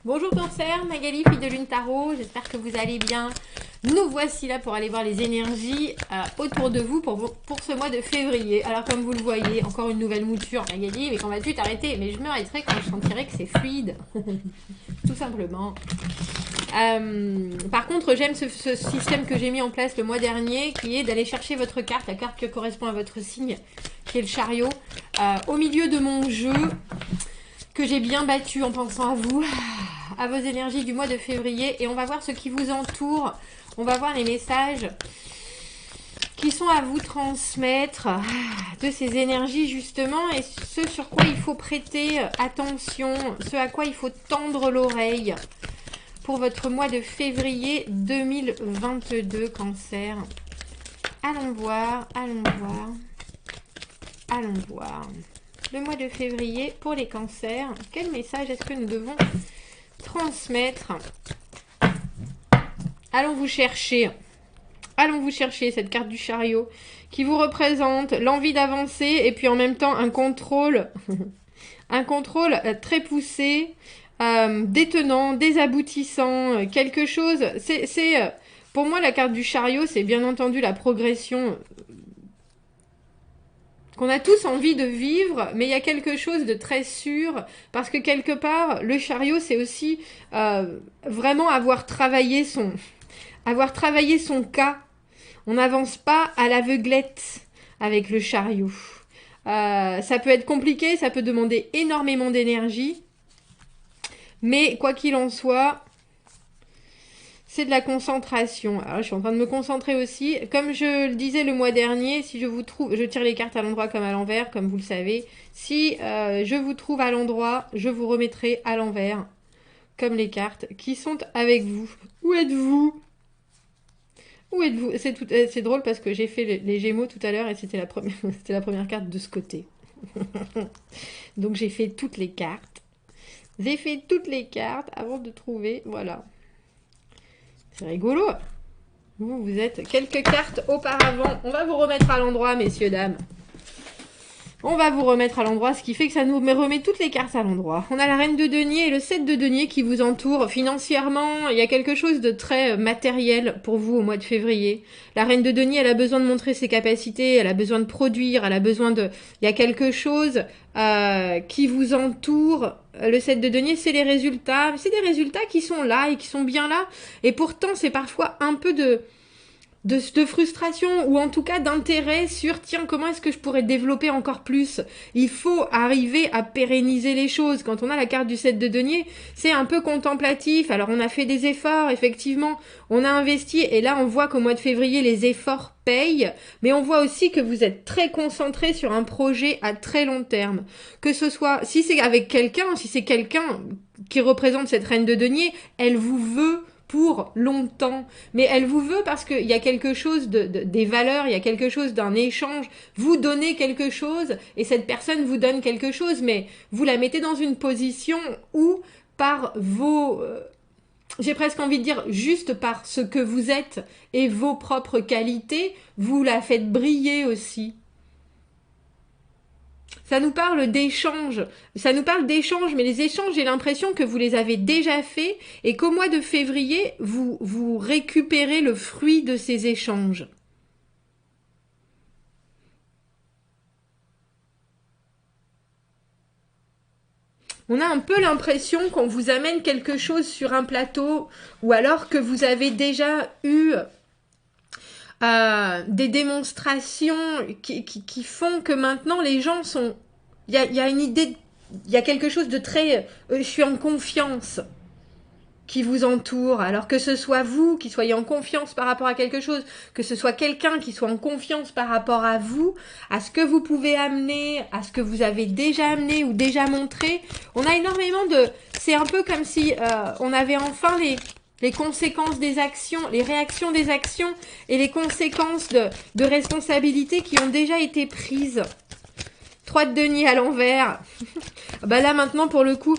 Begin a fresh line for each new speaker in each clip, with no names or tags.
Bonjour Cancer, Magali, fille de Lune Tarot, j'espère que vous allez bien. Nous voici là pour aller voir les énergies autour de vous pour ce mois de février. Alors comme vous le voyez, encore une nouvelle mouture, Magali, mais quand vas-tu t'arrêter? Mais je me m'arrêterai quand je sentirai que c'est fluide, tout simplement. Par contre, j'aime ce système que j'ai mis en place le mois dernier, qui est d'aller chercher votre carte, la carte qui correspond à votre signe, qui est le chariot, au milieu de mon jeu, que j'ai bien battu en pensant à vous, à vos énergies du mois de février, et on va voir ce qui vous entoure, on va voir les messages qui sont à vous transmettre de ces énergies justement, et ce sur quoi il faut prêter attention, ce à quoi il faut tendre l'oreille pour votre mois de février 2022, Cancer. Allons voir, allons voir, allons voir. Le mois de février pour les cancers, quel message est-ce que nous devons transmettre? Allons vous chercher cette carte du chariot qui vous représente l'envie d'avancer et puis en même temps un contrôle un contrôle très poussé, détenant, désaboutissant, quelque chose. C'est pour moi la carte du chariot, c'est bien entendu la progression qu'on a tous envie de vivre, mais il y a quelque chose de très sûr, parce que quelque part, le chariot, c'est aussi vraiment avoir travaillé son cas. On n'avance pas à l'aveuglette avec le chariot. Ça peut être compliqué, ça peut demander énormément d'énergie, mais quoi qu'il en soit, c'est de la concentration. Alors, je suis en train de me concentrer aussi. Comme je le disais le mois dernier, si je vous trouve... Je tire les cartes à l'endroit comme à l'envers, comme vous le savez. Si je vous trouve à l'endroit, je vous remettrai à l'envers, comme les cartes qui sont avec vous. Où êtes-vous? Où êtes-vous? C'est drôle parce que j'ai fait les Gémeaux tout à l'heure et c'était la première carte de ce côté. Donc j'ai fait toutes les cartes. J'ai fait toutes les cartes avant de trouver... Voilà. C'est rigolo. Vous êtes quelques cartes auparavant. On va vous remettre à l'endroit, messieurs, dames. On va vous remettre à l'endroit, ce qui fait que ça nous remet toutes les cartes à l'endroit. On a la reine de denier et le 7 de denier qui vous entourent financièrement. Il y a quelque chose de très matériel pour vous au mois de février. La reine de denier, elle a besoin de montrer ses capacités, elle a besoin de produire, elle a besoin de... Il y a quelque chose qui vous entoure. Le 7 de denier, c'est les résultats. C'est des résultats qui sont là et qui sont bien là. Et pourtant, c'est parfois un peu de frustration ou en tout cas d'intérêt sur tiens, comment est-ce que je pourrais développer encore plus. Il faut arriver à pérenniser les choses. Quand on a la carte du 7 de denier, c'est un peu contemplatif. Alors on a fait des efforts, effectivement, on a investi et là on voit qu'au mois de février les efforts payent, mais on voit aussi que vous êtes très concentré sur un projet à très long terme. Que ce soit, si c'est avec quelqu'un, si c'est quelqu'un qui représente cette reine de denier, elle vous veut pour longtemps, mais elle vous veut parce qu'il y a quelque chose des valeurs, il y a quelque chose d'un échange, vous donnez quelque chose et cette personne vous donne quelque chose, mais vous la mettez dans une position où par vos... j'ai presque envie de dire juste par ce que vous êtes et vos propres qualités, vous la faites briller aussi. Ça nous parle d'échanges. Ça nous parle d'échanges, mais les échanges, j'ai l'impression que vous les avez déjà faits et qu'au mois de février, vous récupérez le fruit de ces échanges. On a un peu l'impression qu'on vous amène quelque chose sur un plateau ou alors que vous avez déjà eu des démonstrations qui font que maintenant les gens sont... Il y a une idée, il y a quelque chose de très... je suis en confiance qui vous entoure. Alors que ce soit vous qui soyez en confiance par rapport à quelque chose, que ce soit quelqu'un qui soit en confiance par rapport à vous, à ce que vous pouvez amener, à ce que vous avez déjà amené ou déjà montré. On a énormément de... C'est un peu comme si on avait enfin les conséquences des actions, les réactions des actions et les conséquences de responsabilités qui ont déjà été prises. 3 de denier à l'envers. Bah là maintenant pour le coup,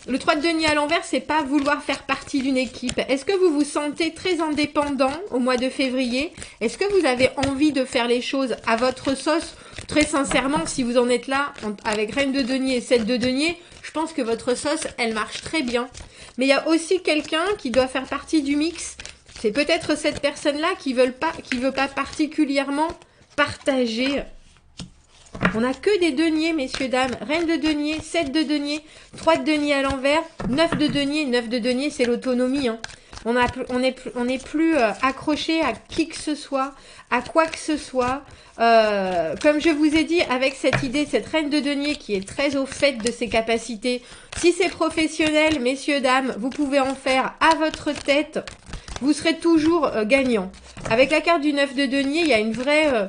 le 3 de denier à l'envers, c'est pas vouloir faire partie d'une équipe. Est-ce que vous vous sentez très indépendant au mois de février? Est-ce que vous avez envie de faire les choses à votre sauce? Très sincèrement, si vous en êtes là, avec reine de denier et 7 de denier, Je pense que votre sauce, elle marche très bien. Mais il y a aussi quelqu'un qui doit faire partie du mix. C'est peut-être cette personne-là qui veut pas particulièrement partager. On n'a que des deniers, messieurs, dames. Reine de denier, 7 de denier, 3 de denier à l'envers, 9 de denier. 9 de denier, c'est l'autonomie. Hein. On n'est plus accroché à qui que ce soit, à quoi que ce soit. Comme je vous ai dit, avec cette idée, cette reine de denier qui est très au fait de ses capacités. Si c'est professionnel, messieurs, dames, vous pouvez en faire à votre tête. Vous serez toujours gagnant. Avec la carte du 9 de denier, il y a une vraie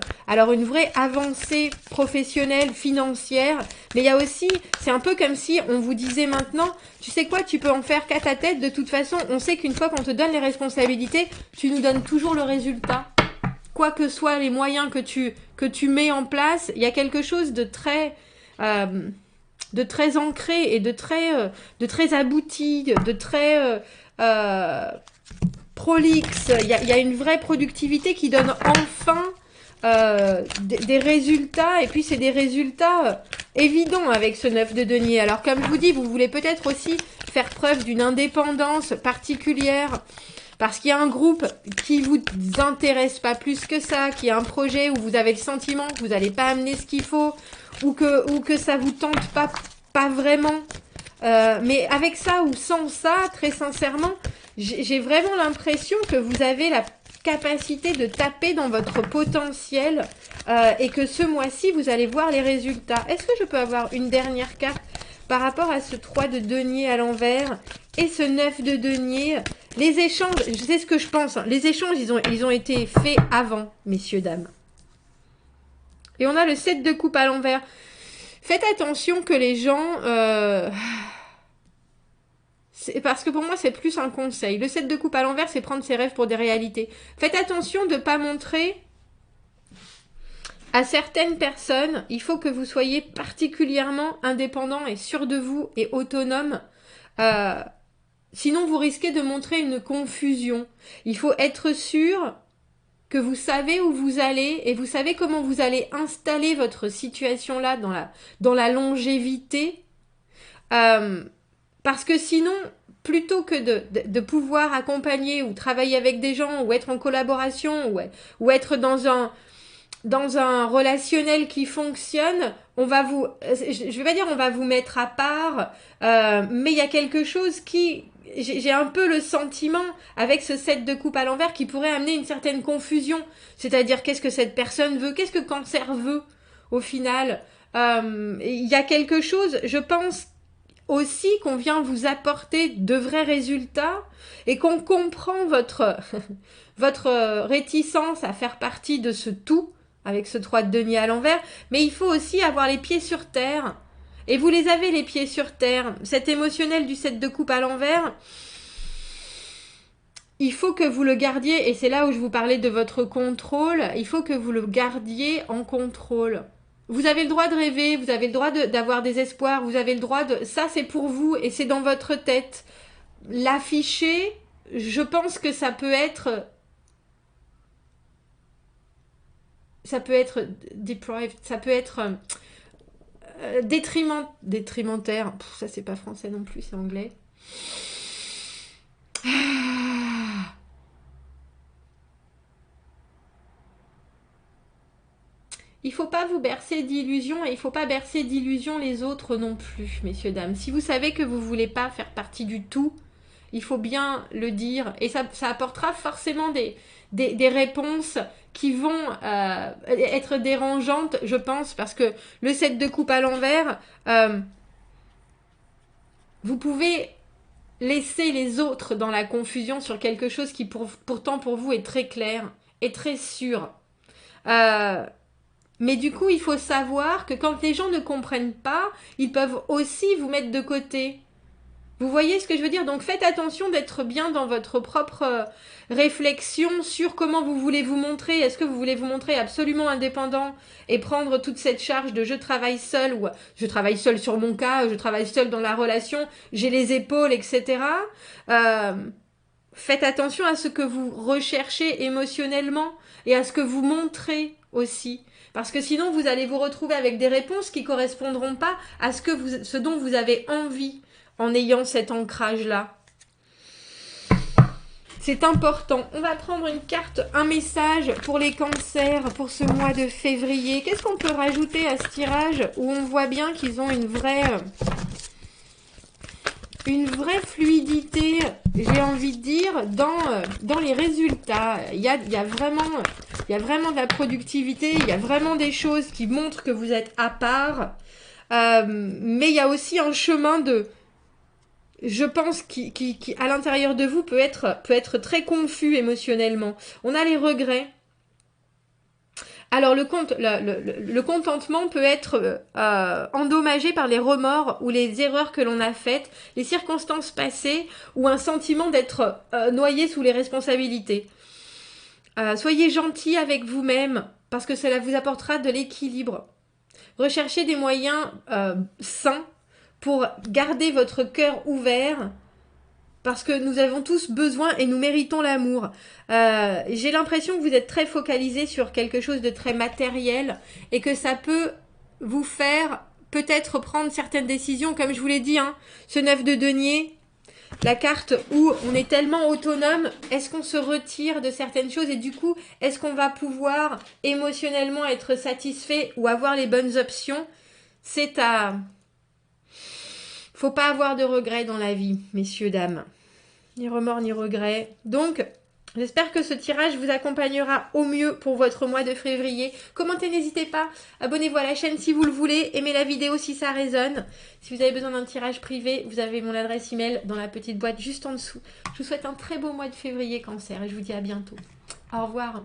avancée professionnelle, financière. Mais il y a aussi, c'est un peu comme si on vous disait maintenant, tu sais quoi, tu peux en faire qu'à ta tête. De toute façon, on sait qu'une fois qu'on te donne les responsabilités, tu nous donnes toujours le résultat. Quoi que soient les moyens que tu mets en place, il y a quelque chose de très ancré et de très abouti, de très prolixe. Il y a une vraie productivité qui donne enfin des résultats, et puis c'est des résultats évidents avec ce 9 de denier. Alors comme je vous dis, vous voulez peut-être aussi faire preuve d'une indépendance particulière, parce qu'il y a un groupe qui vous intéresse pas plus que ça, qui a un projet où vous avez le sentiment que vous n'allez pas amener ce qu'il faut, ou que ça vous tente pas vraiment. Mais avec ça ou sans ça, très sincèrement, j'ai vraiment l'impression que vous avez la capacité de taper dans votre potentiel et que ce mois-ci, vous allez voir les résultats. Est-ce que je peux avoir une dernière carte par rapport à ce 3 de denier à l'envers et ce 9 de denier? Les échanges, c'est ce que je pense, hein, les échanges, ils ont été faits avant, messieurs, dames. Et on a le 7 de coupe à l'envers. Faites attention que les gens... parce que pour moi, c'est plus un conseil. Le 7 de coupe à l'envers, c'est prendre ses rêves pour des réalités. Faites attention de ne pas montrer à certaines personnes, il faut que vous soyez particulièrement indépendant et sûr de vous et autonome. Sinon, vous risquez de montrer une confusion. Il faut être sûr que vous savez où vous allez et vous savez comment vous allez installer votre situation là dans la longévité. Parce que sinon, plutôt que de pouvoir accompagner ou travailler avec des gens ou être en collaboration ou être dans un relationnel qui fonctionne, on va vous, je vais pas dire on va vous mettre à part, mais il y a quelque chose qui, j'ai un peu le sentiment avec ce 7 de coupe à l'envers qui pourrait amener une certaine confusion. C'est-à-dire qu'est-ce que cette personne veut, qu'est-ce que Cancer veut au final. Il y a quelque chose, je pense aussi qu'on vient vous apporter de vrais résultats et qu'on comprend votre réticence à faire partie de ce tout avec ce 3 de denier à l'envers, mais il faut aussi avoir les pieds sur terre. Et vous les avez, les pieds sur terre. Cet émotionnel du 7 de coupe à l'envers, il faut que vous le gardiez, et c'est là où je vous parlais de votre contrôle, il faut que vous le gardiez en contrôle. Vous avez le droit de rêver, vous avez le droit d'avoir des espoirs, vous avez le droit de... Ça, c'est pour vous et c'est dans votre tête. L'afficher, je pense que ça peut être deprived, ça peut être détrimentaire. Ça, c'est pas français non plus, c'est anglais. Il faut pas vous bercer d'illusions et il faut pas bercer d'illusions les autres non plus, messieurs, dames. Si vous savez que vous voulez pas faire partie du tout, il faut bien le dire. Et ça apportera forcément des réponses qui vont être dérangeantes, je pense, parce que le 7 de coupe à l'envers, vous pouvez laisser les autres dans la confusion sur quelque chose qui pourtant pour vous est très clair et très sûr. Mais du coup, il faut savoir que quand les gens ne comprennent pas, ils peuvent aussi vous mettre de côté. Vous voyez ce que je veux dire? Donc faites attention d'être bien dans votre propre réflexion sur comment vous voulez vous montrer. Est-ce que vous voulez vous montrer absolument indépendant et prendre toute cette charge de je travaille seul ou je travaille seul sur mon cas, je travaille seul dans la relation, j'ai les épaules, etc. Faites attention à ce que vous recherchez émotionnellement et à ce que vous montrez aussi. Parce que sinon, vous allez vous retrouver avec des réponses qui ne correspondront pas à ce dont vous avez envie en ayant cet ancrage-là. C'est important. On va prendre une carte, un message pour les cancers pour ce mois de février. Qu'est-ce qu'on peut rajouter à ce tirage où on voit bien qu'ils ont une vraie fluidité, j'ai envie de dire, dans les résultats. Il y a vraiment de la productivité, il y a vraiment des choses qui montrent que vous êtes à part. Mais il y a aussi un chemin je pense, qui à l'intérieur de vous peut être très confus émotionnellement. On a les regrets. Alors le contentement peut être endommagé par les remords ou les erreurs que l'on a faites, les circonstances passées ou un sentiment d'être noyé sous les responsabilités. Soyez gentil avec vous-même parce que cela vous apportera de l'équilibre. Recherchez des moyens sains pour garder votre cœur ouvert parce que nous avons tous besoin et nous méritons l'amour. J'ai l'impression que vous êtes très focalisé sur quelque chose de très matériel et que ça peut vous faire peut-être prendre certaines décisions, comme je vous l'ai dit, hein, ce 9 de denier, la carte où on est tellement autonome, est-ce qu'on se retire de certaines choses et du coup, est-ce qu'on va pouvoir émotionnellement être satisfait ou avoir les bonnes options? C'est à... Faut pas avoir de regrets dans la vie, messieurs, dames. Ni remords, ni regrets. Donc, j'espère que ce tirage vous accompagnera au mieux pour votre mois de février. Commentez, n'hésitez pas. Abonnez-vous à la chaîne si vous le voulez. Aimez la vidéo si ça résonne. Si vous avez besoin d'un tirage privé, vous avez mon adresse email dans la petite boîte juste en dessous. Je vous souhaite un très beau mois de février, Cancer, et je vous dis à bientôt. Au revoir.